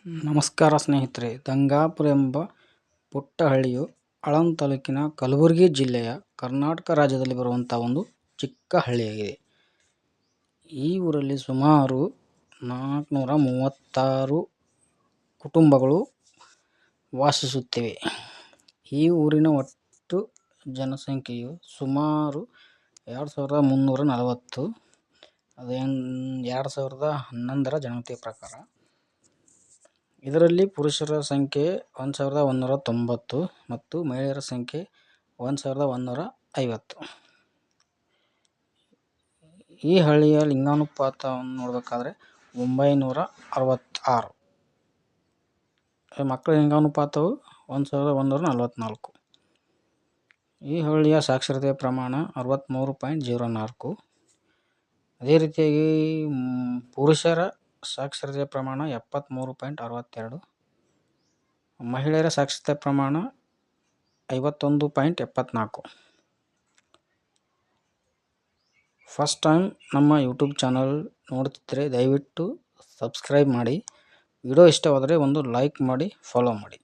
ನಮಸ್ಕಾರ ಸ್ನೇಹಿತರೆ. ಗಂಗಾಪುರ ಎಂಬ ಪುಟ್ಟ ಹಳ್ಳಿಯು ಆಳಂದ ತಾಲೂಕಿನ ಕಲಬುರಗಿ ಜಿಲ್ಲೆಯ ಕರ್ನಾಟಕ ರಾಜ್ಯದಲ್ಲಿ ಬರುವಂಥ ಒಂದು ಚಿಕ್ಕ ಹಳ್ಳಿಯಾಗಿದೆ. ಈ ಊರಲ್ಲಿ ಸುಮಾರು 436 ಕುಟುಂಬಗಳು ವಾಸಿಸುತ್ತಿವೆ. ಈ ಊರಿನ ಒಟ್ಟು ಜನಸಂಖ್ಯೆಯು ಸುಮಾರು 2340. ಅದೇನು 2011ರ ಜನಗಣತಿ ಪ್ರಕಾರ. ಇದರಲ್ಲಿ ಪುರುಷರ ಸಂಖ್ಯೆ 1190 ಮತ್ತು ಮಹಿಳೆಯರ ಸಂಖ್ಯೆ 1150. ಈ ಹಳ್ಳಿಯ ಲಿಂಗಾನುಪಾತವನ್ನು ನೋಡಬೇಕಾದ್ರೆ 966. ಮಕ್ಕಳ ಲಿಂಗಾನುಪಾತವು 1144. ಈ ಹಳ್ಳಿಯ ಸಾಕ್ಷರತೆಯ ಪ್ರಮಾಣ 63.04. ಅದೇ ರೀತಿಯಾಗಿ ಪುರುಷರ ಸಾಕ್ಷರತೆಯ ಪ್ರಮಾಣ 73.62. ಮಹಿಳೆಯರ ಸಾಕ್ಷರತೆ ಪ್ರಮಾಣ 51.74. ಫಸ್ಟ್ ಟೈಮ್ ನಮ್ಮ ಯೂಟ್ಯೂಬ್ ಚಾನಲ್ ನೋಡ್ತಿದ್ದರೆ ದಯವಿಟ್ಟು ಸಬ್ಸ್ಕ್ರೈಬ್ ಮಾಡಿ. ವಿಡಿಯೋ ಇಷ್ಟವಾದರೆ ಒಂದು ಲೈಕ್ ಮಾಡಿ, ಫಾಲೋ ಮಾಡಿ.